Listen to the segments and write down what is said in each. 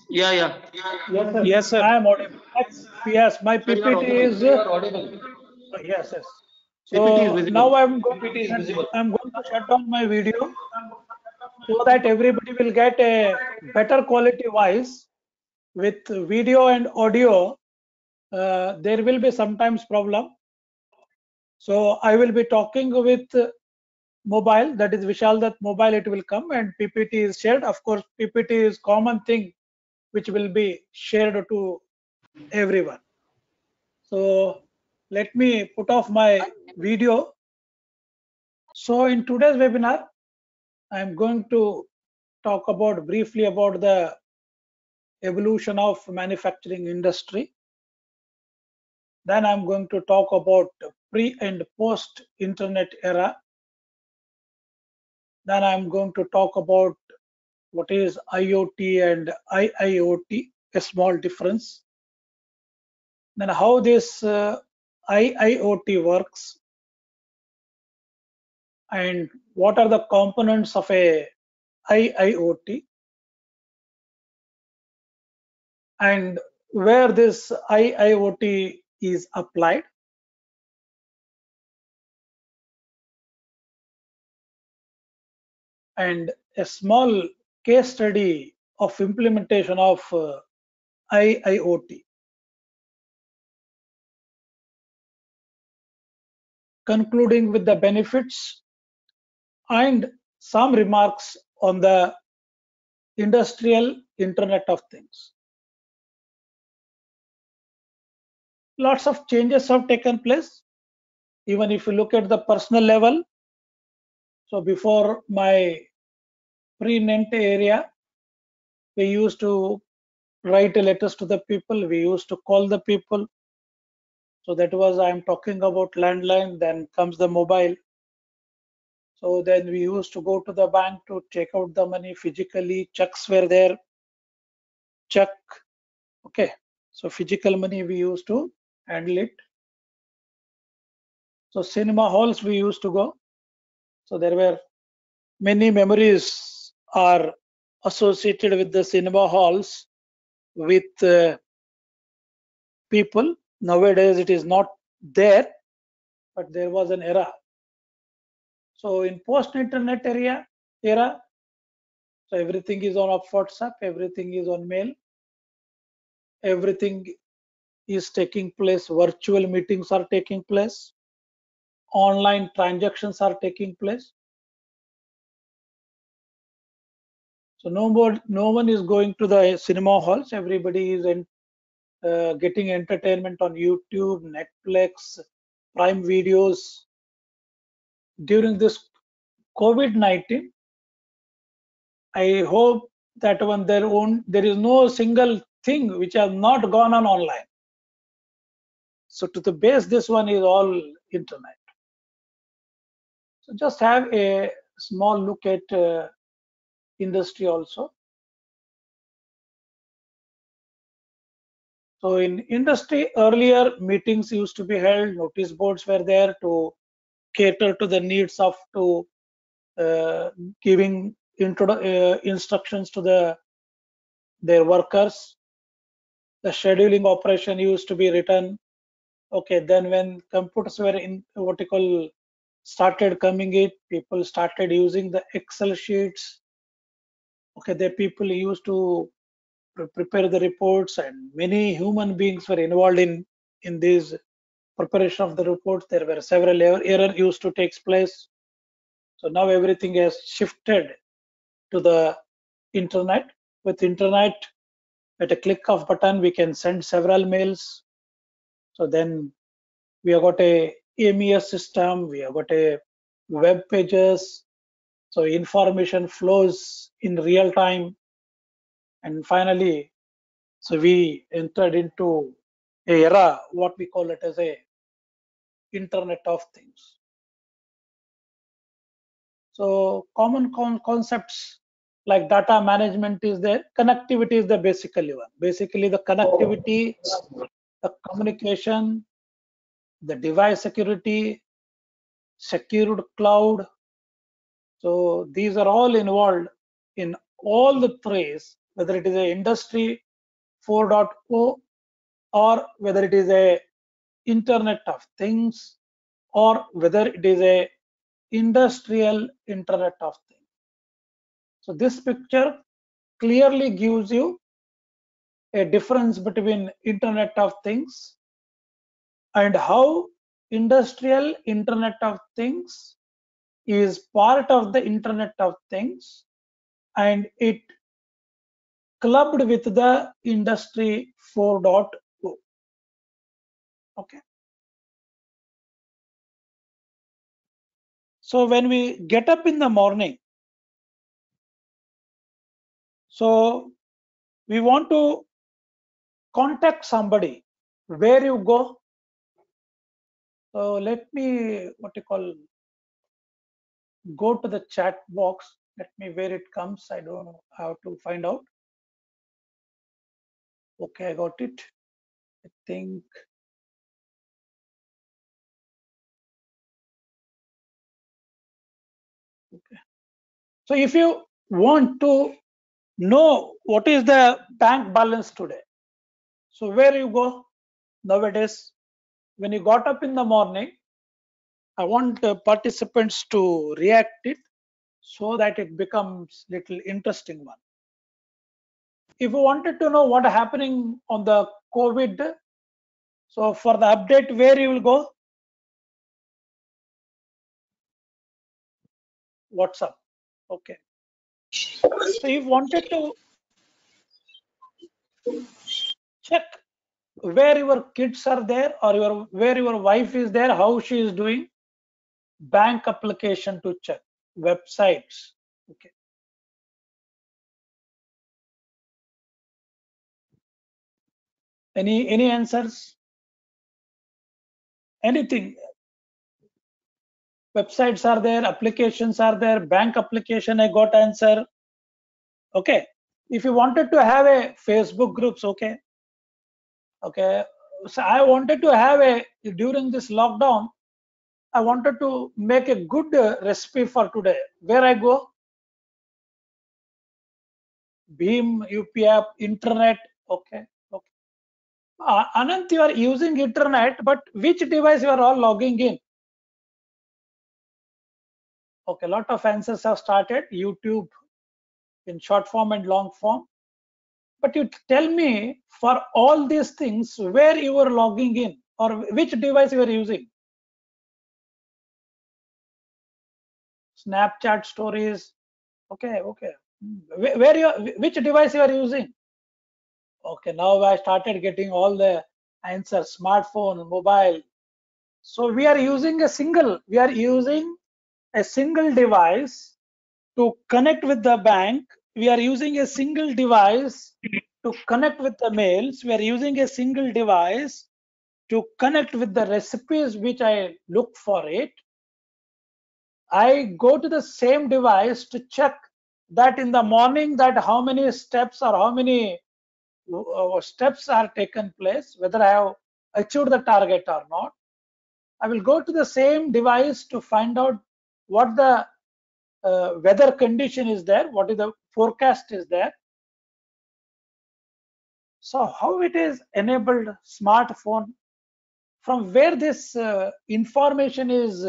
Yeah, yeah. Yes, sir. Yes, sir. I am audible. Yes, my Sir, you are PPT audible. is Sir, you are audible. yes, yes. PPT is So visible. now PPT is visible. I'm going to shut down my video so that everybody will get a better quality voice with video and audio. There will be sometimes problem. So I will be talking with mobile, that is Vishal, that mobile it will come, and PPT is shared. Of course, PPT is common thing which will be shared to everyone. So let me put off my video. So in today's webinar, I'm going to talk about briefly about the evolution of manufacturing industry. Then I'm going to talk about pre and post internet era. Then I'm going to talk about what is IoT and IIoT, a small difference. Then how this IIoT works and what are the components of a IIoT and where this IIoT is applied. And a small case study of implementation of IIoT. Concluding with the benefits and some remarks on the industrial Internet of Things. Lots of changes have taken place. Even if you look at the personal level, so before my pre-NENT area, we used to write letters to the people, we used to call the people. So that was, I'm talking about landline, then comes the mobile. So then we used to go to the bank to check out the money physically, checks were there, check, okay. So physical money we used to handle it. So cinema halls we used to go. So there were many memories are associated with the cinema halls with people. Nowadays it is not there, but there was an era. So in post-internet era, so everything is on WhatsApp, everything is on mail, everything is taking place, virtual meetings are taking place, online transactions are taking place. So no one is going to the cinema halls, everybody is getting entertainment on YouTube, Netflix, Prime videos. During this COVID-19, I hope that when there is no single thing which has not gone on online. So to the base, this one is all internet. So just have a small look at industry also. So in industry, earlier meetings used to be held, notice boards were there to cater to the needs of giving instructions to their workers. The scheduling operation used to be written. Okay, then when computers were in what you call started coming in, people started using the Excel sheets. Okay, the people used to prepare the reports, and many human beings were involved in this preparation of the reports. There were several error used to take place. So now everything has shifted to the internet. With internet, at a click of button, we can send several mails. So then we have got a MES system, we have got a web pages. So information flows in real time. And finally, so we entered into a era, what we call it as a Internet of Things. So common concepts like data management is there, connectivity is the basically one. Basically the connectivity, the communication, the device security, secured cloud. So these are all involved in all the three whether it is a industry 4.0 or whether it is a internet of things or whether it is a industrial internet of things. So this picture clearly gives you a difference between internet of things and how industrial internet of things is part of the internet of things and it clubbed with the industry 4.0. Okay. So when we get up in the morning, so we want to contact somebody, where you go. So let me, go to the chat box. Let me, where it comes, I don't know how to find out. Okay, I got it. I think. Okay. So if you want to know what is the bank balance today, so where you go nowadays, when you got up in the morning, I want participants to react it so that it becomes little interesting one. If you wanted to know what happening on the COVID, so for the update, where you will go? WhatsApp. Okay. So if you wanted to check where your kids are there or where your wife is there, how she is doing, bank application to check, websites. Okay. Any answers? Anything? Websites are there, applications are there, bank application, I got answer. Okay. If you wanted to have a Facebook groups, okay. Okay. So I wanted to have during this lockdown, I wanted to make a good recipe for today. Where I go? Beam, UPI, internet. Okay. Okay. Anant, you are using internet, but which device you are all logging in? Okay, a lot of answers have started. YouTube in short form and long form. But you tell me, for all these things, where you are logging in or which device you are using? Snapchat stories. Okay, okay. Where you, which device you are using? Okay, now I started getting all the answers, smartphone, mobile. So we are using a single device to connect with the bank. We are using a single device to connect with the mails. We are using a single device to connect with the recipes which I look for it. I go to the same device to check that in the morning that how many steps or how many steps are taken place, whether I have achieved the target or not. I will go to the same device to find out what the weather condition is there, what is the forecast is there. So how it is enabled smartphone, from where this information is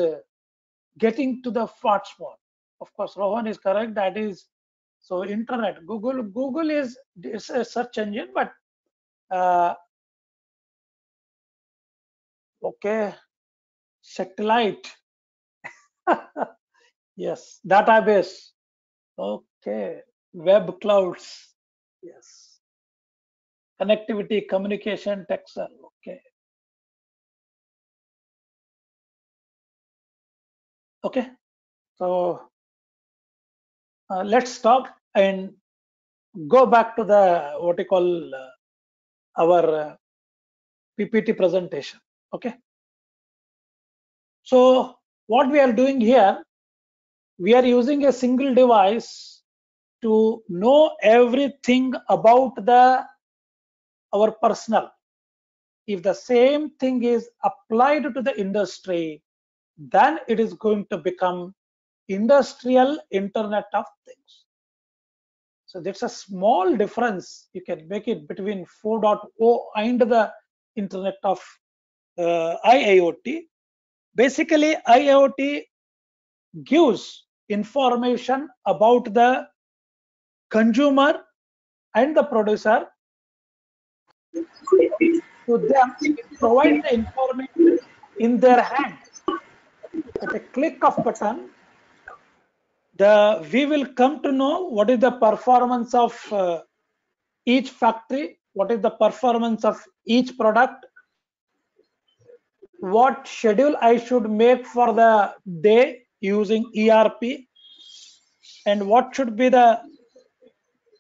getting to the smartphone? Of course, Rohan is correct. That is, so internet, Google is a search engine, but okay, satellite. Yes, database. Okay, web clouds. Yes, connectivity, communication, texture. Okay. Okay. So let's stop and go back to the what you call our PPT presentation. Okay. So what we are doing here, we are using a single device to know everything about our personal. If the same thing is applied to the industry, then it is going to become industrial internet of things. So that's a small difference. You can make it between 4.0 and the Internet of IIoT. Basically, IIoT gives information about the consumer and the producer to them. It provides the information in their hand. At a click of button, we will come to know what is the performance of each factory, what is the performance of each product, what schedule I should make for the day using ERP, and what should be the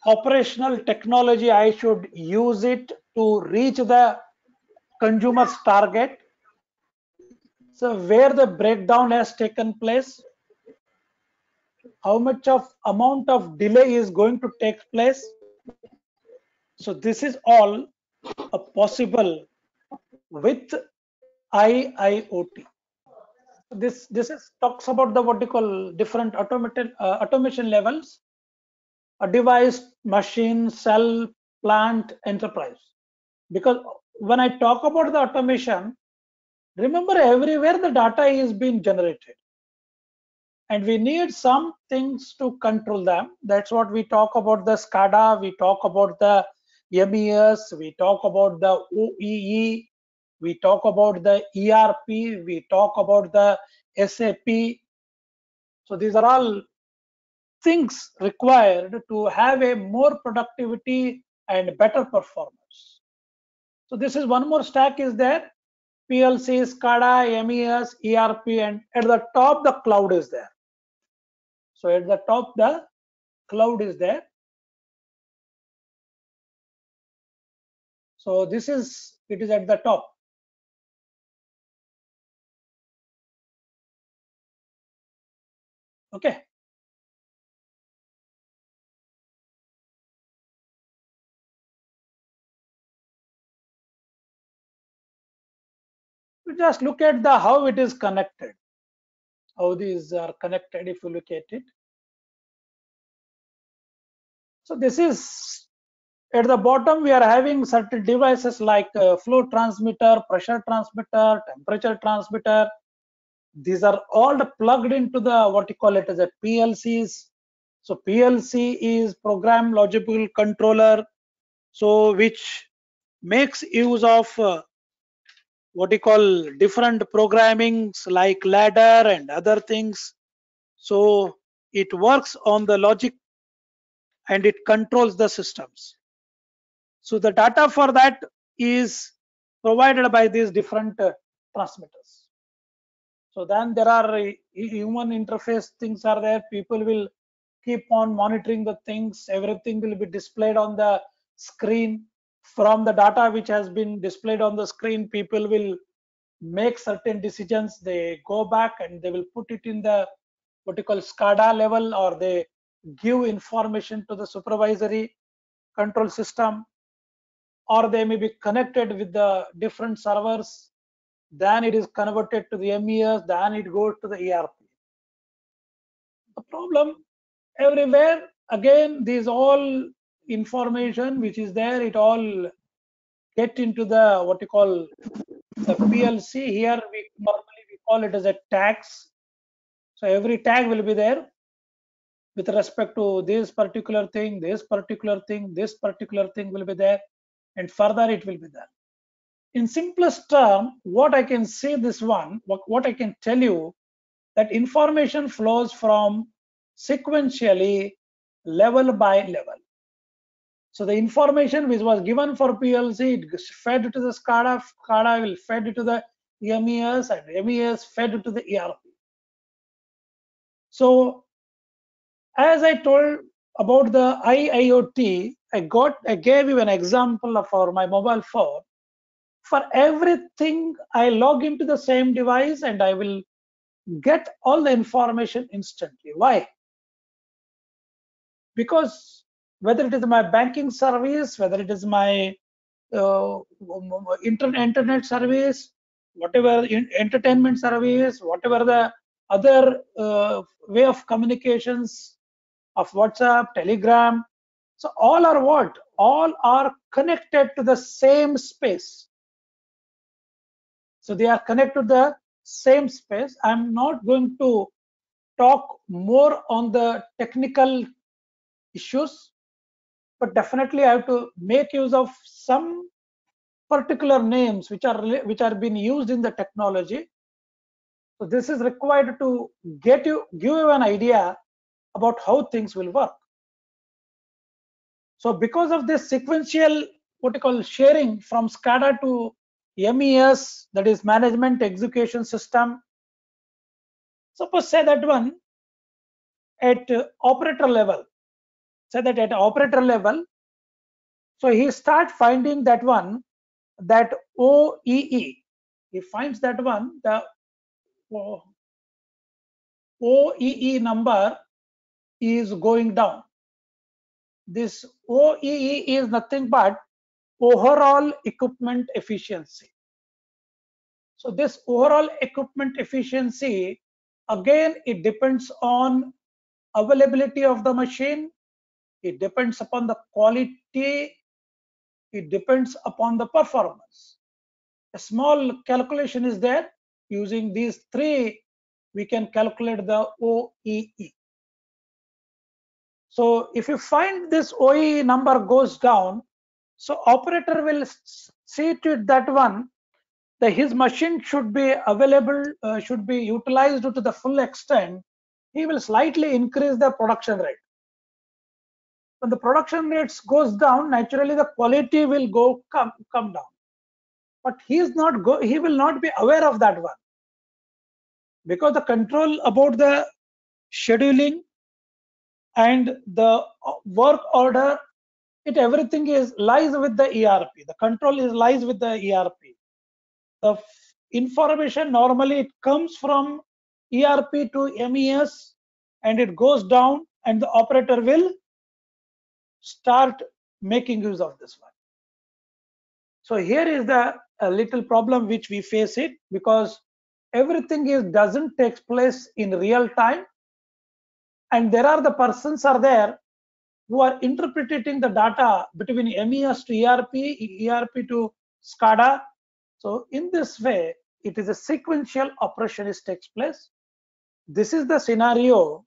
operational technology I should use it to reach the consumer's target. So where the breakdown has taken place, how much of amount of delay is going to take place. So this is all possible with IIoT. This is talks about the what you call different automation levels: a device, machine, cell, plant, enterprise. Because when I talk about the automation, remember everywhere the data is being generated, and we need some things to control them. That's what we talk about the SCADA, we talk about the MES, we talk about the OEE, we talk about the ERP, we talk about the SAP. So these are all things required to have a more productivity and better performance. So this is one more stack is there: PLC, SCADA, MES, ERP, and at the top the cloud is there. So at the top the cloud is there. So it is at the top. Okay. You just look at the how it is connected, how these are connected. If you look at it, so this is at the bottom. We are having certain devices like flow transmitter, pressure transmitter, temperature transmitter. These are all plugged into the what you call it as a PLCs. So PLC is program logical controller, so which makes use of what you call different programmings like ladder and other things. So it works on the logic and it controls the systems. So the data for that is provided by these different transmitters. So then there are human interface things are there. People will keep on monitoring the things. Everything will be displayed on the screen. From the data which has been displayed on the screen, people will make certain decisions. They go back and they will put it in the what you call SCADA level, or they give information to the supervisory control system, or they may be connected with the different servers. Then it is converted to the MES, then it goes to the ERP. The problem everywhere, again, these all information which is there, it all get into the what you call the PLC. Here we normally we call it as a tags. So every tag will be there with respect to this particular thing, this particular thing, this particular thing will be there, and further it will be there. In simplest term, what I can say this one, what I can tell you, that information flows from sequentially level by level. So the information which was given for PLC, it is fed to the SCADA, SCADA will fed to the MES, and MES fed to the ERP. So as I told about the IIoT, I gave you an example for my mobile phone. For everything, I log into the same device and I will get all the information instantly. Why? Because whether it is my banking service, whether it is my internet service, whatever entertainment service, whatever the other way of communications of WhatsApp, Telegram, So all are what? All are connected to the same space. So they are connected to the same space. I'm not going to talk more on the technical issues, but definitely I have to make use of some particular names which are being used in the technology. So this is required to give you an idea about how things will work. So because of this sequential what you call sharing from SCADA to MES, that is management execution system, suppose say that one at operator level, say that at operator level, so he start finding that one, that OEE, he finds that one, the OEE number is going down. This OEE is nothing but overall equipment efficiency. So this overall equipment efficiency, again, it depends on availability of the machine, it depends upon the quality, it depends upon the performance. A small calculation is there. Using these three, we can calculate the OEE. So if you find this OEE number goes down, so operator will see to it that one, that his machine should be available, should be utilized to the full extent. He will slightly increase the production rate. When the production rates goes down, naturally the quality will come down. But he will not be aware of that one, because the control about the scheduling and the work order, everything lies with the ERP. The control lies with the ERP. The information normally it comes from ERP to MES and it goes down, and the operator will start making use of this one. So here is the little problem which we face it, because everything doesn't take place in real time, and there are the persons are there who are interpreting the data between MES to ERP, ERP to SCADA. So in this way, it is a sequential operation takes place. This is the scenario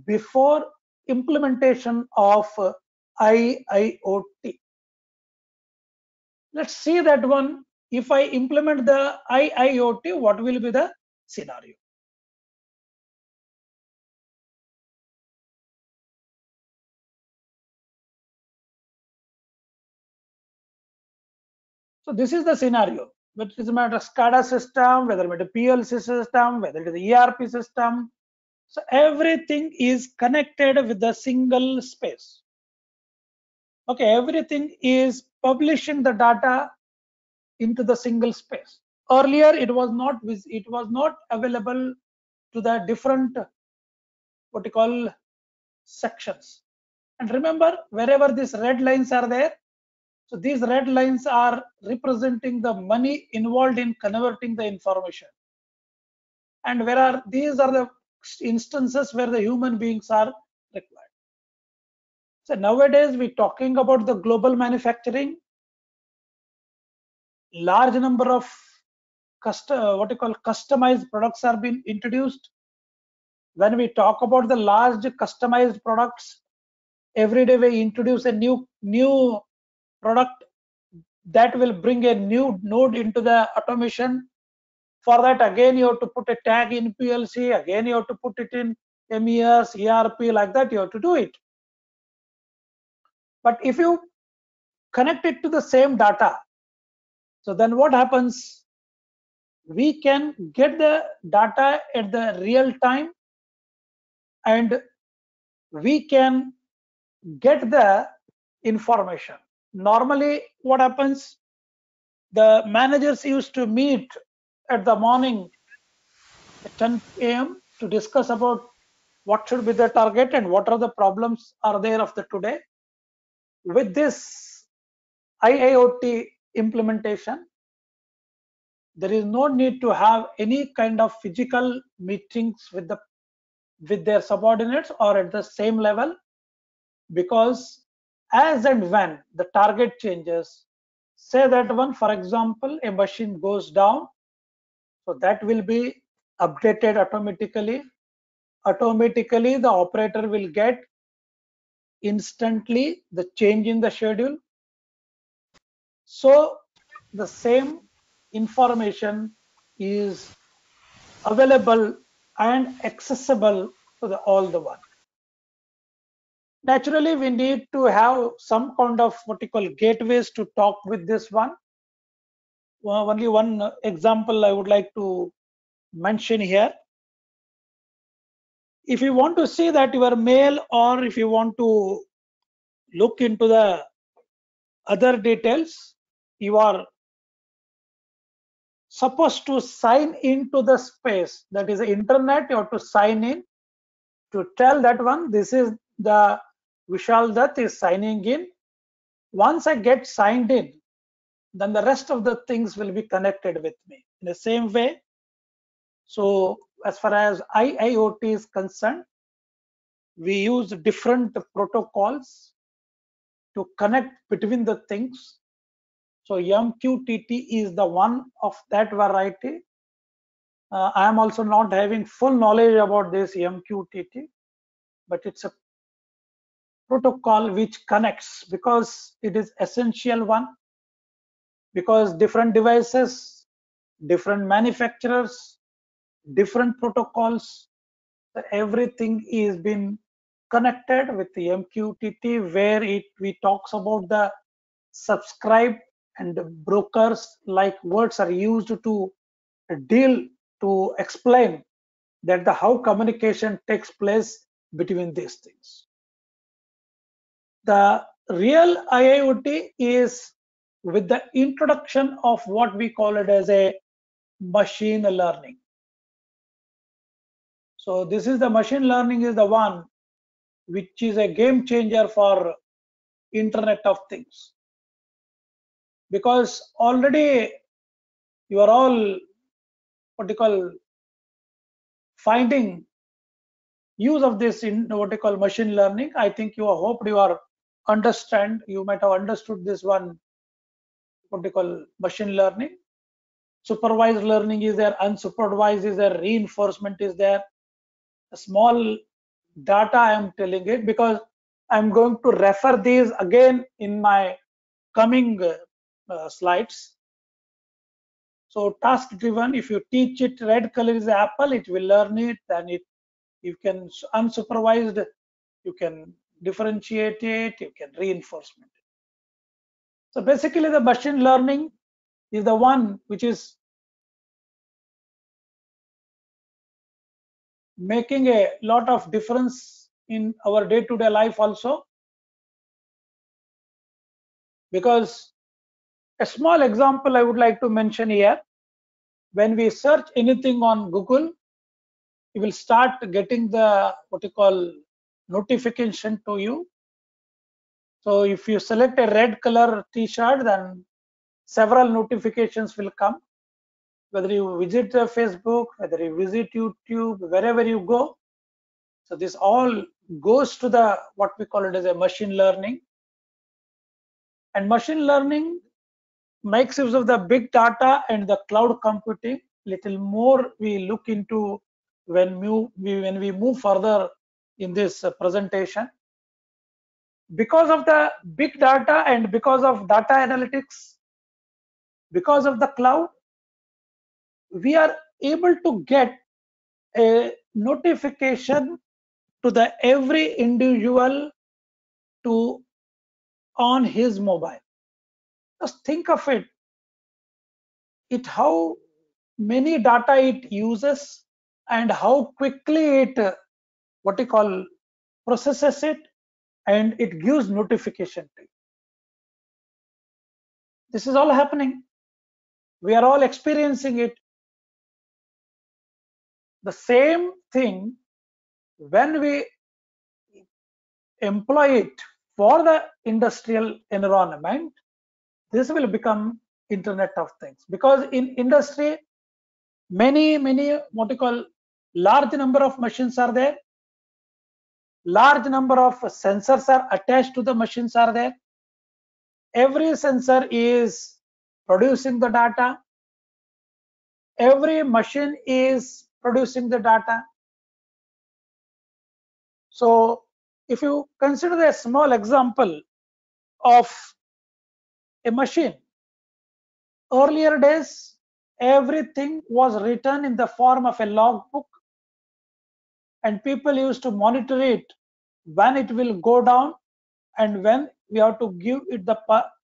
before implementation of IIoT. Let's see that one. If I implement the IIoT, what will be the scenario? So this is the scenario. Whether it is a matter of SCADA system, whether it is a PLC system, whether it is an ERP system. So everything is connected with the single space. Okay, everything is publishing the data into the single space. Earlier, it was not available to the different what you call sections. And remember, wherever these red lines are there, so these red lines are representing the money involved in converting the information. And these are the instances where the human beings are required. So nowadays we're talking about the global manufacturing. Large number of customized products are being introduced. When we talk about the large customized products, every day we introduce a new product that will bring a new node into the automation. For that, again, you have to put a tag in PLC, again, you have to put it in MES, ERP, like that, you have to do it. But if you connect it to the same data, so then what happens? We can get the data at the real time, and we can get the information. Normally, what happens? The managers used to meet at the morning at 10 a.m. to discuss about what should be the target and what are the problems are there of the today. With this IIoT implementation, there is no need to have any kind of physical meetings with their subordinates or at the same level, because as and when the target changes, say that one, for example, a machine goes down, so that will be updated automatically. Automatically, the operator will get instantly the change in the schedule. So the same information is available and accessible to all the one. Naturally, we need to have some kind of what you call gateways to talk with this one. Only one example I would like to mention here. If you want to see that your mail, or if you want to look into the other details, you are supposed to sign into the space, that is the internet. You have to sign in to tell that one, this is the Vishal Dutt is signing in. Once I get signed in, then the rest of the things will be connected with me in the same way. So as far as IIoT is concerned, we use different protocols to connect between the things. So MQTT is the one of that variety. I am also not having full knowledge about this MQTT, but it's a protocol which connects because it is essential one, because different devices, different manufacturers, different protocols, everything is been connected with the MQTT, where we talks about the subscribe, and brokers like words are used to deal to explain that the how communication takes place between these things. The real IIoT is with the introduction of what we call it as a machine learning. So this is the machine learning is the one which is a game changer for Internet of Things, because already you are all what you call finding use of this in what you call machine learning. I think you hope you are understand, you might have understood this one, what you call machine learning. Supervised learning is there, unsupervised is there, reinforcement is there. A small data I am telling it because I'm going to refer these again in my coming slides. So task driven, if you teach it red color is apple, it will learn it, and it you can unsupervised, you can differentiate it, you can reinforcement it. So basically the machine learning is the one which is making a lot of difference in our day-to-day life also, because a small example I would like to mention here. When we search anything on Google, you will start getting the what you call notification to you. So if you select a red color t-shirt, then several notifications will come, whether you visit Facebook, whether you visit YouTube, wherever you go. So this all goes to the what we call it as a machine learning. And machine learning makes use of the big data and the cloud computing. Little more we look into when we move further in this presentation. Because of the big data and because of data analytics, because of the cloud, we are able to get a notification to the every individual to on his mobile. Just think of it how many data it uses and how quickly it what you call processes it, and it gives notification to you. This is all happening. We are all experiencing it. The same thing when we employ it for the industrial environment, this will become Internet of Things, because in industry many what you call large number of machines are there. Large number of sensors are attached to the machines are there. Every sensor is producing the data. Every machine is producing the data. So if you consider a small example of a machine, earlier days, everything was written in the form of a logbook, and people used to monitor it when it will go down and when we have to give it the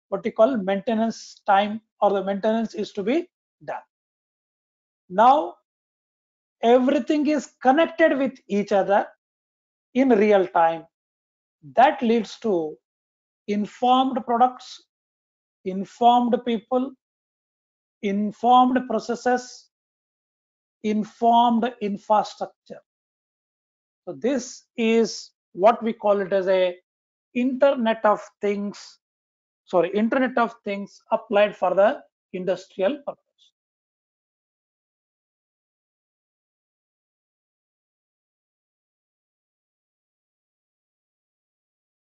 what you call maintenance time, or the maintenance is to be done. Now everything is connected with each other in real time. That leads to informed products, informed people, informed processes, informed infrastructure. So this is what we call it as a Internet of Things, Internet of Things applied for the industrial purpose.